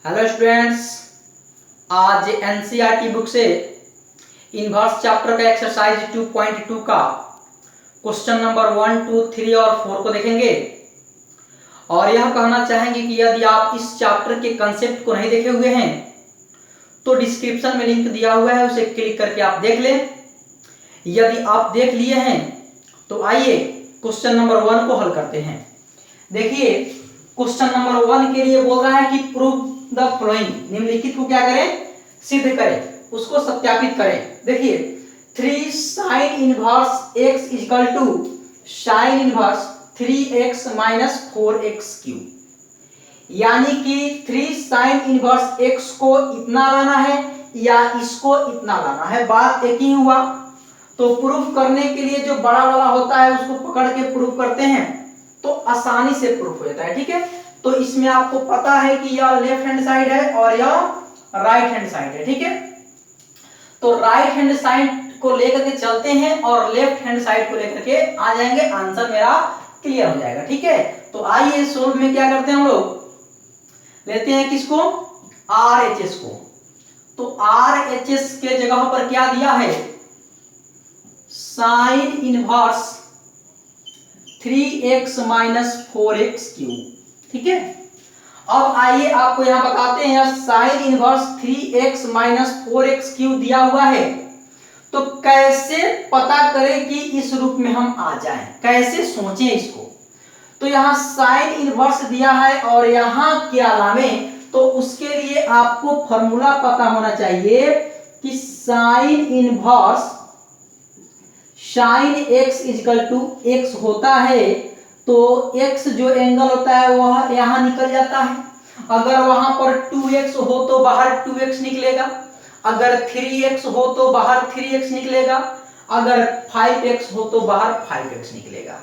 Hello students, आज NCERT book से inverse chapter का एक्सरसाइज 2.2 का क्वेश्चन नंबर 1, 2, 3 और 4 को देखेंगे और यह कहना चाहेंगे कि यदि आप इस चैप्टर के कंसेप्ट को नहीं देखे हुए हैं तो डिस्क्रिप्शन में लिंक दिया हुआ है, उसे क्लिक करके आप देख लें। यदि आप देख लिए हैं तो आइए क्वेश्चन नंबर 1 को हल करते हैं। देखिए, क्वेश्चन नंबर 1 के लिए बोल रहा है कि प्रूव द फॉलोइंग, निम्नलिखित को क्या करें, सिद्ध करें, उसको सत्यापित करें। देखिए 3 sin inverse x equal to sin inverse 3x minus 4x cube, यानी कि 3 sin इनवर्स x को इतना लाना है या इसको इतना लाना है, बात एक ही हुआ। तो प्रूफ करने के लिए जो बड़ा वाला होता है उसको पकड़ के प्रूफ करते हैं तो आसानी से प्रूफ हो जाता है। ठीक है, तो इसमें आपको पता है कि यह लेफ्ट हैंड साइड है और यह राइट हैंड साइड है। ठीक है, तो राइट हैंड साइड को लेकर के चलते हैं और लेफ्ट हैंड साइड को लेकर के आ जाएंगे, आंसर मेरा क्लियर हो जाएगा। ठीक है, तो आइए सोल्व में क्या करते हैं, हम लोग लेते हैं किसको, RHS को। तो RHS के जगह पर क्या दिया है, sine inverse 3x minus 4x cube. ठीक है, अब आइए आपको यहां बताते हैं, sine inverse 3x minus 4x cube दिया हुआ है, तो कैसे पता करें कि इस रूप में हम आ जाएं, कैसे सोचें इसको। तो यहां साइन इनवर्स दिया है और यहां क्या लावें, तो उसके लिए आपको फॉर्मूला पता होना चाहिए कि sine inverse sine x equal to x होता है, तो x जो एंगल होता है वह यहां निकल जाता है। अगर वहां पर 2x हो तो बाहर 2x निकलेगा, अगर 3x हो तो बाहर 3x निकलेगा, अगर 5x हो तो बाहर 5x निकलेगा।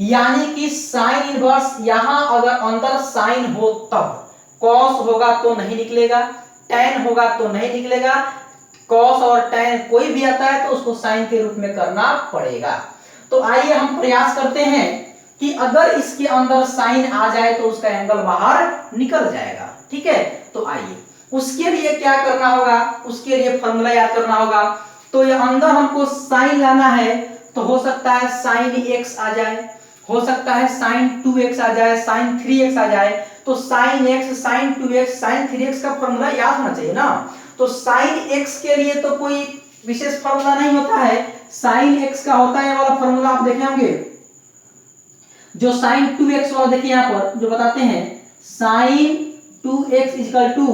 यानी कि साइन इनवर्स यहां अगर अंदर साइन हो तब, कॉस होगा तो नहीं निकलेगा, टैन होगा तो नहीं निकलेगा। कॉस और टैन कोई भी आता है तो उसको साइन के रूप में करना पड़ेगा। तो आइए हम प्रयास करते हैं कि अगर इसके अंदर साइन आ जाए तो उसका एंगल बाहर निकल जाएगा। ठीक है, तो आइए उसके लिए क्या करना होगा, उसके लिए फॉर्मूला याद करना होगा। तो ये अंदर हमको साइन लाना है, तो हो सकता है साइन x आ जाए, हो सकता है साइन 2x आ जाए, साइन 3x आ जाए। तो sine x, sign 2x, sign 3x का फॉर्मूला याद होना चाहिए ना। तो साइन x के लिए तो कोई विशेष फॉर्मूला नहीं होता है, साइन x का होता है वाला फॉर्मूला आप देखे होंगे, जो साइन 2x वाला देखिए यहां पर जो बताते हैं, sine 2x equal to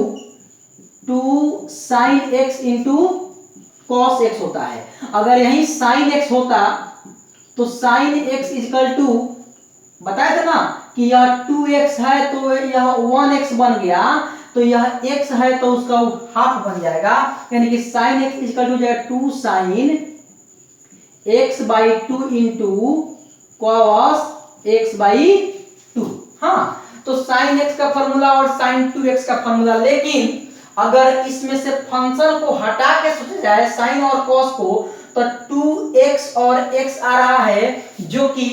2 sine x into cos x होता है। अगर यही साइन x होता तो साइन x इक्वल टू, बताया था ना कि यह 2x है तो यह 1x बन गया, तो यह x है तो उसका हाफ बन जाएगा, यानी कि साइन x इक्वल टू जाएगा 2 sine x by 2 into cos x by 2। हाँ, तो साइन x का फॉर्मूला और साइन 2x का फॉर्मूला, लेकिन अगर इसमें से फंक्शन को हटा के सोचा जाए साइन और कॉस को, तो 2x और x आ रहा है जो कि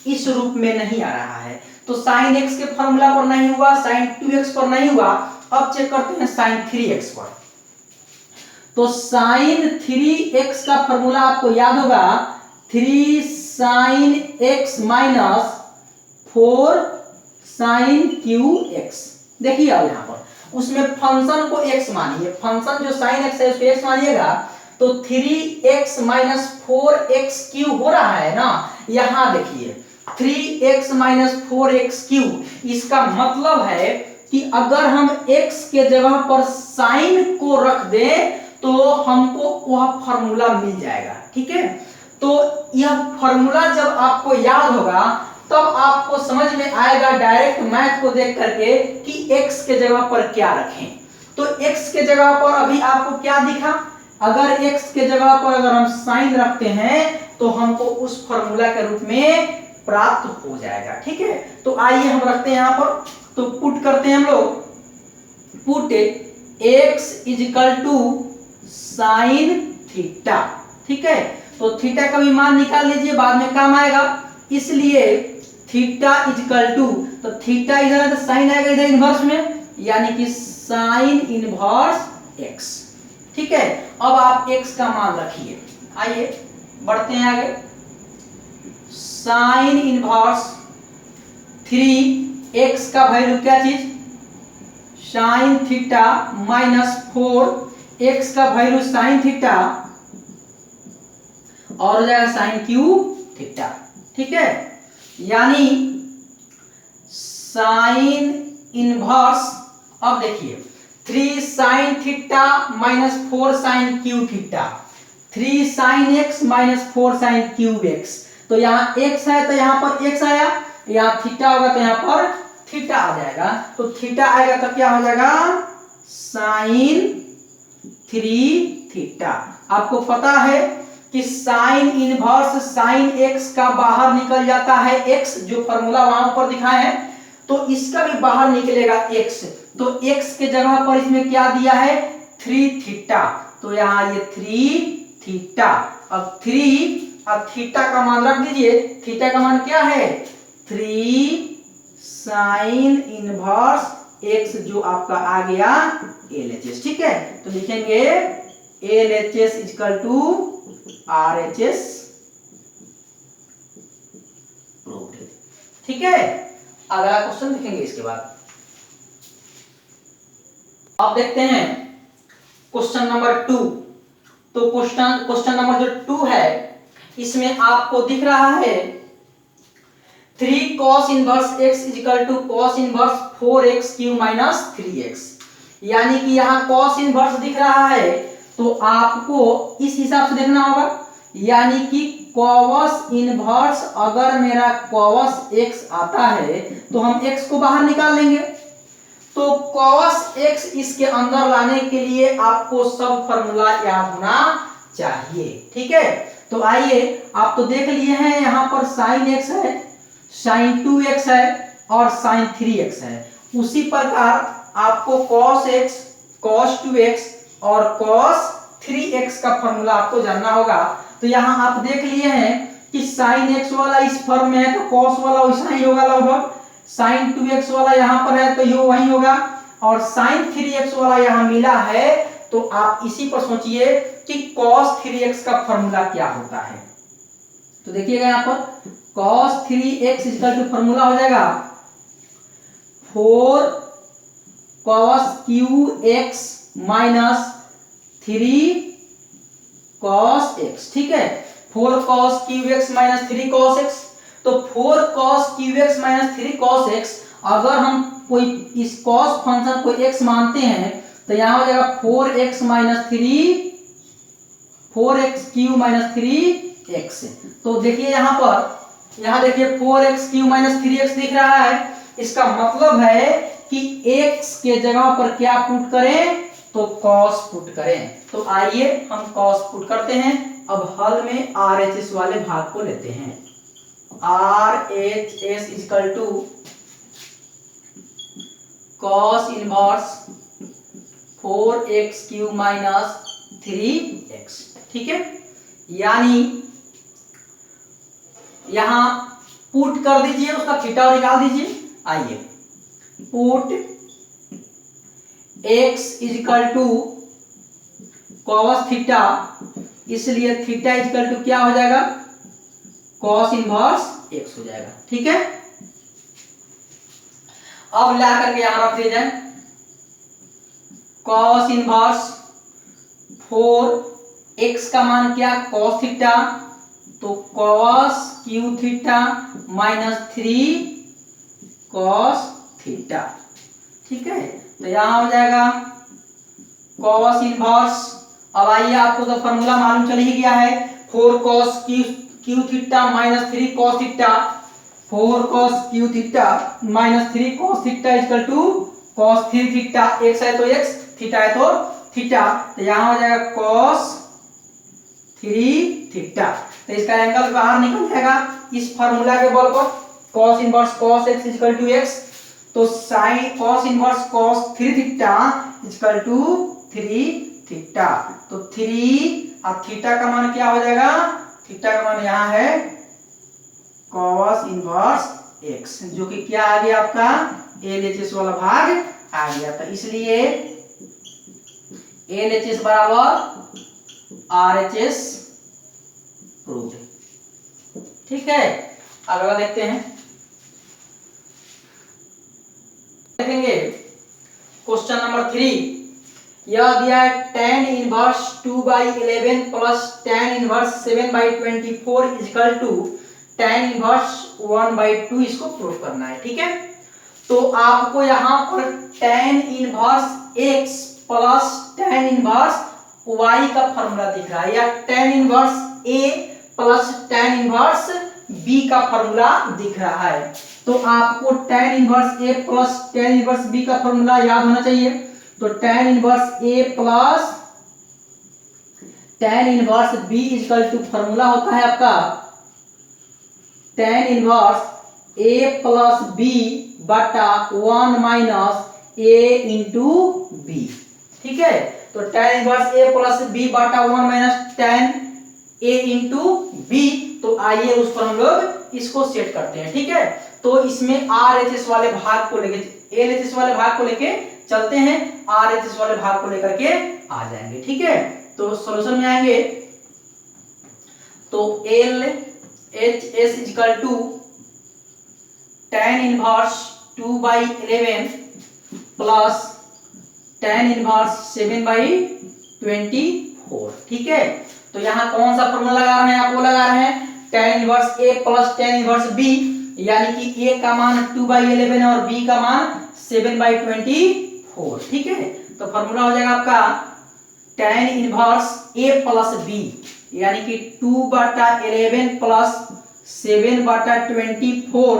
इस रूप में नहीं आ रहा है। तो साइन x के फॉर्मूला पर नहीं हुआ, साइन 2x पर नहीं हुआ। अब चेक करते हैं साइन 3x पर। तो साइन 3x का फॉर्मूला आपको याद होगा, 3 sine x minus 4 sine QX। देखिए अब यहां पर उसमें फंक्शन को x मानिए, फंक्शन जो साइन x है उसको x मानिएगा, तो 3x माइनस 4x क्यूब हो रहा है ना। यहां देखिए 3x माइनस 4x क्यूब, इसका मतलब है कि अगर हम x के जगह पर साइन को रख दें तो हमको वह फॉर्मूला मिल जाएगा। ठीक है, तो यह फॉर्मूला जब आपको याद होगा तब आपको समझ में आएगा डायरेक्ट मैथ को देख करके कि x के जगह पर क्या रखें। तो x के जगह पर अभी आपको क्या दिखा, अगर x के जगह पर अगर हम साइन रखते हैं तो हमको उस फॉर्मूला के रूप में प्राप्त हो जाएगा। ठीक है, तो आइए हम रखते हैं यहां पर, तो पुट करते हैं हम लोग, put x equal to sine theta. ठीक है, तो थीटा का भी मान निकाल लीजिए, बाद में काम आएगा, इसलिए थीटा इक्वल टू, तो थीटा इधर है तो साइन आएगा इधर इनवर्स में, यानी कि साइन इनवर्स एक्स। ठीक है, अब आप एक्स का मान रखिए। आइए बढ़ते हैं आगे। साइन इनवर्स 3x का वैल्यू क्या चीज, साइन थीटा माइनस 4x का वैल्यू साइन थीटा और हो जाएगा साइन क्यूब थीटा। ठीक है, यानी साइन इनवर्स, अब देखिए 3 sine theta minus 4 sine cube theta, 3 sine x minus 4 sine cube x. तो यहाँ x है तो यहाँ पर x आया, यहाँ थीटा होगा तो यहाँ पर थीटा आ जाएगा। तो थीटा आएगा तो क्या हो जाएगा, साइन 3 थीटा। आपको पता है कि साइन इनवर्स साइन एक्स का बाहर निकल जाता है x, जो फॉर्मूला वहां ऊपर दिखाए हैं, तो इसका भी बाहर निकलेगा x। तो x के जगह पर इसमें क्या दिया है, 3 थीटा, तो यहाँ ये 3 थीटा। अब 3 अब थीटा का मान रख दीजिए, थीटा का मान क्या है, 3 साइन इनवर्स एक्स, जो आपका आ गया LHS। ठीक है, तो लिखेंगे LHS equal to RHS proved. ठीक है, अगला क्वेश्चन लिखेंगे इसके बाद। अब देखते हैं क्वेश्चन नंबर 2। तो क्वेश्चन नंबर जो 2 है, इसमें आपको दिख रहा है 3 cos inverse x equal to cos inverse 4x cube minus 3x। यानी कि यहाँ cos इनवर्स दिख रहा है तो आपको इस हिसाब से देखना होगा, यानी कि cos इनवर्स, अगर मेरा cos x आता है तो हम x को बाहर निकाल लेंगे। तो cos x इसके अंदर लाने के लिए आपको सब फॉर्मूला याद होना चाहिए। ठीक है, तो आइए, आप तो देख लिए हैं यहाँ पर sin x है, sin 2x है और sin 3x है। उसी प्रकार आपको cos x, cos 2x और cos 3x का फॉर्मूला आपको जानना होगा। तो यहाँ आप देख लिए हैं कि sin x वाला इस फॉर्म में है तो cos वाला वैसा ही होगा लगभग, sin 2x वाला यहाँ पर है तो ये वही होगा, और sin 3x वाला यहाँ मिला है। तो आप इसी पर सोचिए कि cos 3x का फॉर्मूला क्या होता है। तो देखिएगा यहाँ पर cos 3x equal to formula हो जाएगा 4 cos qx minus 3 cos x। ठीक है, 4 cos qx minus 3 cos x। तो 4 cos qx minus 3 cos x, अगर हम कोई इस cos फंक्शन को x मानते हैं तो यहाँ हो जाएगा 4x minus 3, 4x cube minus 3x। तो देखिए यहाँ पर, यहाँ देखिए 4x क्यूब माइनस 3x दिख रहा है, इसका मतलब है कि x के जगह पर क्या पुट करें, तो cos पुट करें। तो आइए हम cos पुट करते हैं। अब हल में RHS वाले भाग को लेते हैं। RHS equal to cos inverse 4x cube minus 3x। ठीक है, यानी यहां पुट कर दीजिए, उसका थीटा निकाल दीजिए। आइए, put x equal to cos theta, इसलिए थीटा इक्वल टू क्या हो जाएगा, cos इनवर्स x हो जाएगा। ठीक है, अब ला करके यहां रख दीजिए cos इनवर्स 4x का मान क्या, cos थीटा, तो cos cube theta minus 3 cos theta. ठीक है, तो यहां हो जाएगा cos इनवर्स। अब आइए, आपको तो फॉर्मूला मालूम चल ही गया है, 4 cos cube theta minus 3 cos theta, 4 cos cube theta minus 3 cos theta equal to cos 3 theta. x है तो x, थीटा है तो थीटा, तो यहां हो जाएगा cos 3 थीटा। तो इसका एंगल बाहर निकल जाएगा इस फार्मूला के बल पर, cos inverse cos x equal to x। तो sin cos inverse cos 3 theta equal to 3 theta. तो 3 और थीटा का मान क्या हो जाएगा, थीटा का मान यहाँ है cos इनवर्स x, जो कि क्या आ गया आपका LHS वाला भाग आ गया था, इसलिए LHS बराबर RHS प्रूव्ड। ठीक है, अब अगला देखते हैं, देखेंगे क्वेश्चन नंबर 3। यह दिया है tan inverse 2/11 plus tan inverse 7/24 equal to tan inverse 1/2, इसको प्रूव करना है। ठीक है, तो आपको यहाँ पर tan inverse x plus tan inverse y का फॉर्मूला दिख रहा है, या tan inverse a plus tan inverse b का फॉर्मूला दिख रहा है। तो आपको tan inverse a plus tan inverse b का फॉर्मूला याद होना चाहिए। तो tan inverse a plus tan inverse b equal to formula होता है आपका tan inverse a plus b बटा 1 माइनस a इंटू b। ठीक है, तो tan inverse a plus b बटा 1 minus tan a into b। तो आइए उस पर हम लोग इसको सेट करते हैं। ठीक है, तो इसमें RHS वाले भाग को लेके, LHS वाले भाग को लेके चलते हैं, RHS वाले भाग को लेकर के आ जाएंगे। ठीक है, तो सॉल्यूशन में आएंगे, तो LHS equal to tan inverse 2/11 plus tan inverse 7/24। ठीक है, तो यहाँ कौन सा फॉर्मूला लगा रहे हैं, आप वो लगा रहे हैं tan inverse a plus tan inverse b, यानी कि a का मान 2/11 और b का मान 7/24। ठीक है, तो फॉर्मूला हो जाएगा आपका tan inverse a plus b, यानी कि 2/11 प्लस 7/24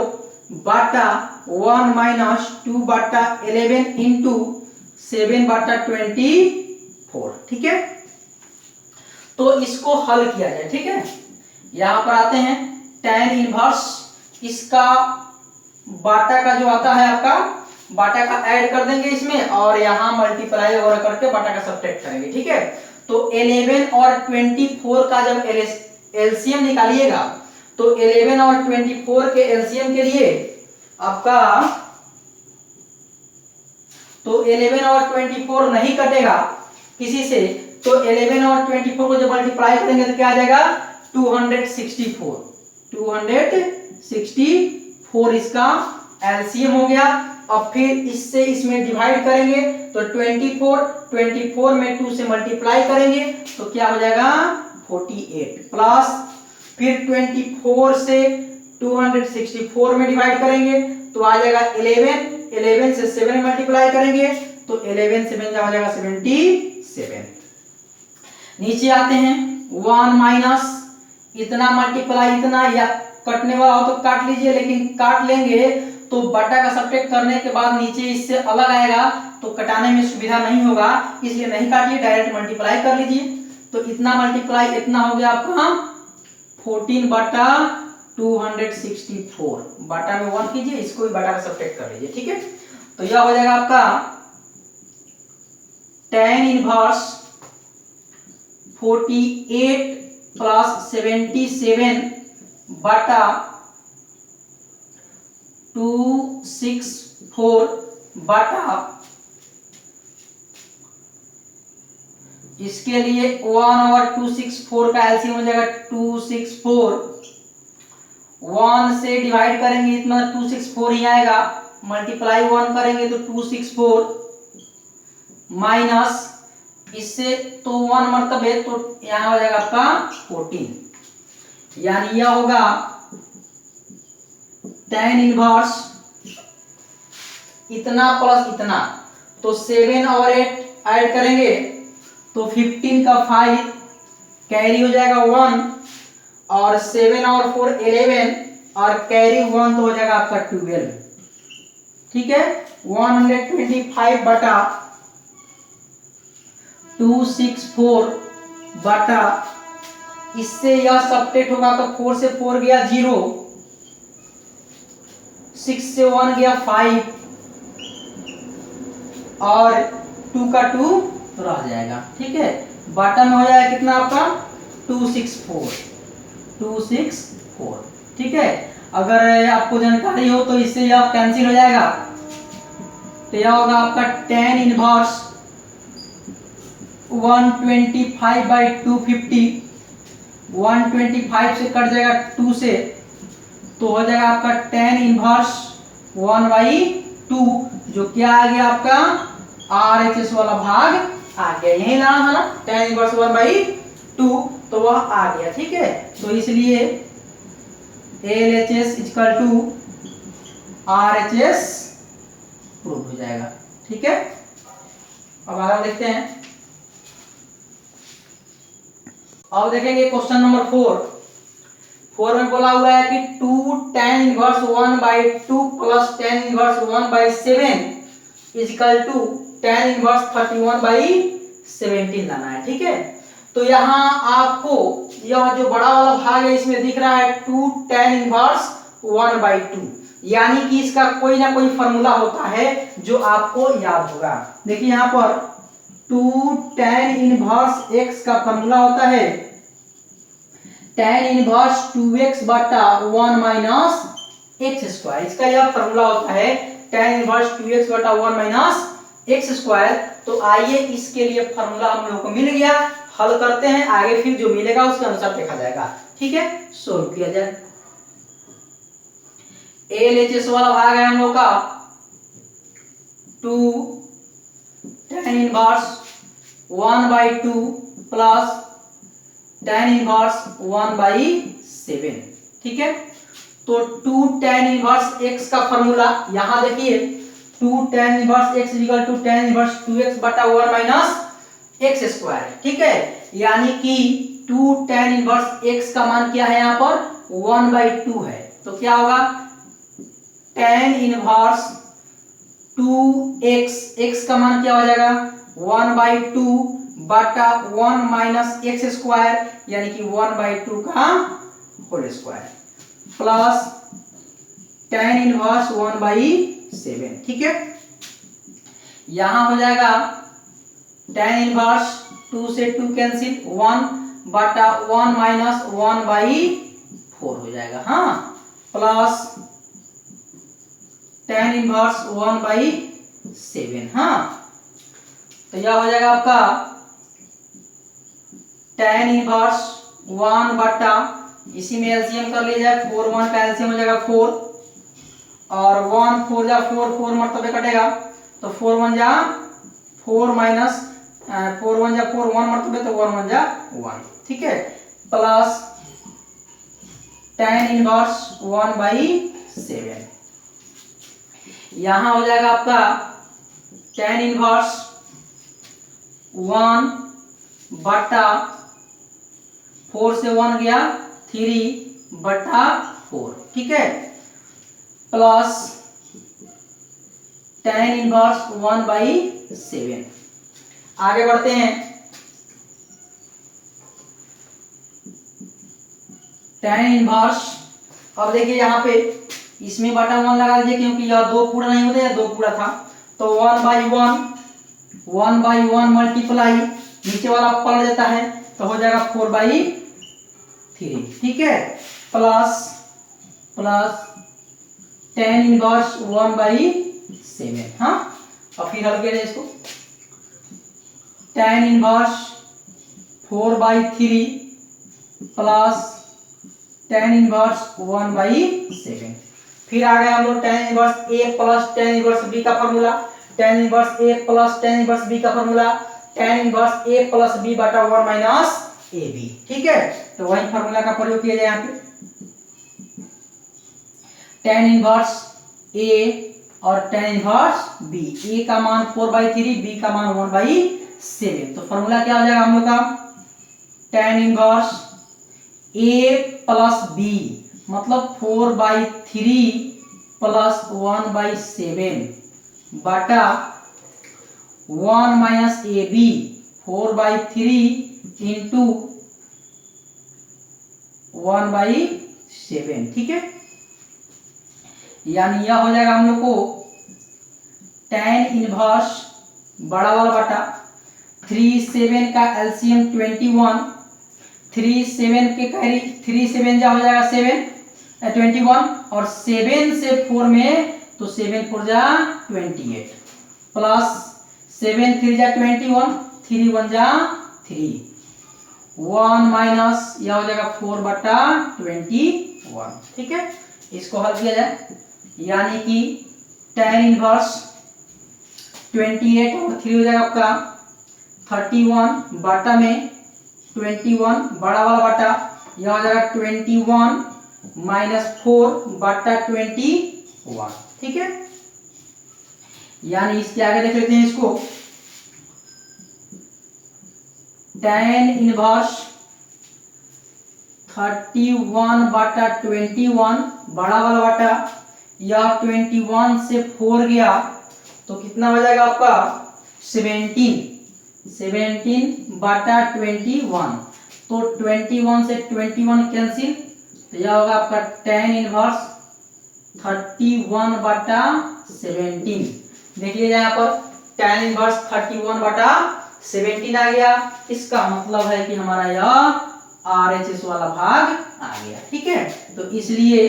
बटा 1 माइनस 2/11 इंटू 7/24। ठीक है, तो इसको हल किया जाए। ठीक है, यहां पर आते हैं, tan इनवर्स इसका बाटा का जो आता है आपका, बाटा का ऐड कर देंगे इसमें, और यहां मल्टीप्लाई वगैरह करके बाटा का सब्ट्रैक्ट करेंगे। ठीक है, तो 11 और 24 का जब एलसीएम निकालिएगा, तो 11 और 24 के एलसीएम के लिए आपका, तो 11 और 24 नहीं कटेगा किसी से, तो 11 और 24 को जब मल्टीप्लाई करेंगे तो क्या आ जाएगा 264। 264 इसका एलसीएम हो गया। अब फिर इससे इसमें डिवाइड करेंगे, तो 24 में 2 से मल्टीप्लाई करेंगे तो क्या हो जाएगा 48, प्लस फिर 24 से 264 में डिवाइड करेंगे तो आ जाएगा 11 से 7 मल्टीप्लाई करेंगे तो 11 से बन जाएगा 77। नीचे आते हैं, 1 माइनस इतना मल्टीप्लाई इतना, या कटने वाला हो तो काट लीजिए, लेकिन काट लेंगे तो बटा का सब्ट्रैक्ट करने के बाद नीचे इससे अलग आएगा तो कटाने में सुविधा नहीं होगा, इसलिए नहीं काटिए, डायरेक्ट मल्टीप्लाई कर लीजिए। तो इतना मल्टीप्लाई इतना हो गया आपका 14 बटा 264, बटा में 1 कीजिए, इसको भी बटा का सब्ट्रैक्ट कर लीजिए। ठीक है, तो यह हो जाएगा आपका tan इनवर्स 48 प्लस 77 बटा 264 बटा, इसके लिए 1 और 264 का एलसीएम हो जाएगा 264, 1 से डिवाइड करेंगे इतना 264 ही आएगा, मल्टीप्लाई 1 करेंगे तो 264 माइनस इससे तो 1 मरतबे तो यहां हो जाएगा आपका 14, यानी यह होगा tan इनवर्स इतना प्लस इतना, तो 7 और 8 ऐड करेंगे तो 15 का 5 कैरी हो जाएगा 1, और 7 और 4 11, और कैरी 1 तो हो जाएगा आपका 12। ठीक है, 125 बटा 264 बटा, इससे यह सब्ट्रैक्ट होगा तो 4 से 4 गया 0, 6 से 1 गया 5, और 2 का 2 रह जाएगा। ठीक है, बटा में हो जाएगा कितना आपका 264। ठीक है, अगर आपको जानकारी हो तो इससे यह कैंसिल हो जाएगा, तो यह होगा आपका tan इनवर्स 125/250, 125 से कट जाएगा 2 से, तो हो जाएगा आपका tan इनवर्स 1/2, जो क्या आ गया आपका RHS वाला भाग आ गया, यही लाना था ना tan इनवर्स 1/2, तो वह आ गया। ठीक है, तो इसलिए LHS equal to RHS prove हो जाएगा। ठीक है, अब आगे देखते हैं। अब देखेंगे क्वेश्चन नंबर 4 में बोला हुआ है कि 2 tan inverse 1/2 plus tan inverse 1/7 is equal to tan inverse 31/17 लाना है। ठीक है, तो यहाँ आपको यह जो बड़ा वाला भाग है इसमें दिख रहा है 2 tan इनवर्स 1/2, यानी कि इसका कोई ना कोई फॉर्मूला होता है जो आपको याद होगा। देखिए यहाँ पर 2 tan इनवर्स x का फॉर्मूला होता है tan इनवर्स 2x बटा 1 माइनस एक्स स्क्वायर, इसका यह फॉर्मूला होता है tan इनवर्स 2x बटा 1 माइनस एक्स स्क्वायर। तो आइए इसके लिए फॉर्मूला हम लोगों को मिल गया, हल करते हैं, आगे फिर जो मिलेगा उसके अनुसार देखा जाएगा। ठीक है, सोल्व किया जाए। LHS वाला भाग है हम लोग का 2 tan inverse 1/2 plus tan inverse 1/7। ठीक है, तो 2 tan इनवर्स x का फॉर्मूला यहां देखिए 2 tan inverse x equal to tan inverse 2x बटा 1 माइनस एक्स स्क्वायर। ठीक है, यानी कि 2 tan इनवर्स x का मान क्या है यहाँ पर 1/2 है, तो क्या होगा tan इनवर्स 2x, x का मान क्या हो जाएगा 1/2 बटा 1 माइनस एक्स स्क्वायर, यानी कि 1/2 का whole square plus tan inverse 1/7। ठीक है, यहां हो जाएगा tan इनवर्स 2 से 2 कैंसिल 1 बटा 1 माइनस 1/4 हो जाएगा, हाँ, प्लस tan इनवर्स 1/7। हाँ, तो यह हो जाएगा आपका tan इनवर्स 1 बटा, इसी में एलसीएम कर लीजिए, 4 1 का एलसीएम हो जाएगा 4 और 1 4 जा 4 4 मरतबे कटेगा, तो 4 1 जा 4 माइनस 4 1 जा 4 1 मरतबे, तो 1 1 जा 1। ठीक है, प्लस tan इनवर्स 1/7। यहां हो जाएगा आपका tan इनवर्स 1 बटा 4 से 1 गया 3 बटा 4। ठीक है, प्लस tan इनवर्स 1/7। आगे बढ़ते हैं, tan इनवर्स, अब देखिए यहाँ पे इसमें बटा 1 लगा दीजिए क्योंकि यह 2 पूरा नहीं होता, यह 2 पूरा था, तो 1/1 मल्टीप्लाई नीचे वाला पलट जाता है, तो हो जाएगा 4/3। ठीक है, प्लस tan इनवर्स 1/7। हाँ, और फिर हल किया जाए इसको, tan inverse 4/3 plus tan inverse 1/7। फिर आ गया हम लोग tan inverse a plus tan inverse b का formula, tan inverse a plus tan inverse b का formula tan inverse a plus b बटा 1 माइनस ab। ठीक है, तो वही फॉर्मूला का प्रयोग किया जाए यहाँ पे, tan इनवर्स a और tan इनवर्स b, a का मान 4/3, b का मान 1/7, तो फॉर्मूला क्या हो जाएगा हम लोग का tan inverse a plus b मतलब 4/3 प्लस 1/7 बटा 1 माइनस ab 4/3 इंटू 1/7। ठीक है, यानी यह हो जाएगा हम लोग को tan इनवर्स बड़ा वाला बटा 3 7 का एलसीएम 21, 3 7 के कैरी 3 7 जा हो जाएगा 7 21 और 7 से 4 में, तो 7 4 जा 28। प्लस 7 3 जा 21, 3 1 जा 3, 1 माइनस यह हो जाएगा 4 बटा 21। ठीक है, इसको हल किया जाए, यानी कि tan इनवर्स 28 और 3 हो जाएगा आपका 31 बटा में 21 बड़ा वाला बटा, यह हो जाएगा 21 माइनस 4 बटा 21। ठीक है, यानी इसके आगे देख लेते हैं इसको, tan इनवर्स 31 बटा 21 बड़ा वाला बटा, यह 21 से 4 गया तो कितना हो जाएगा आपका 17 बटा 21। तो 21 से 21 कैंसिल, तो यह होगा आपका tan इनवर्स 31 बटा 17। देख लीजिए यहाँ पर tan इनवर्स 31 बटा 17 आ गया, इसका मतलब है कि हमारा यह RHS वाला भाग आ गया। ठीक है, तो इसलिए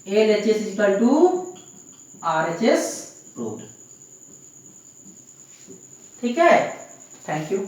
LHS equal to RHS proved. ठीक है, थैंक यू।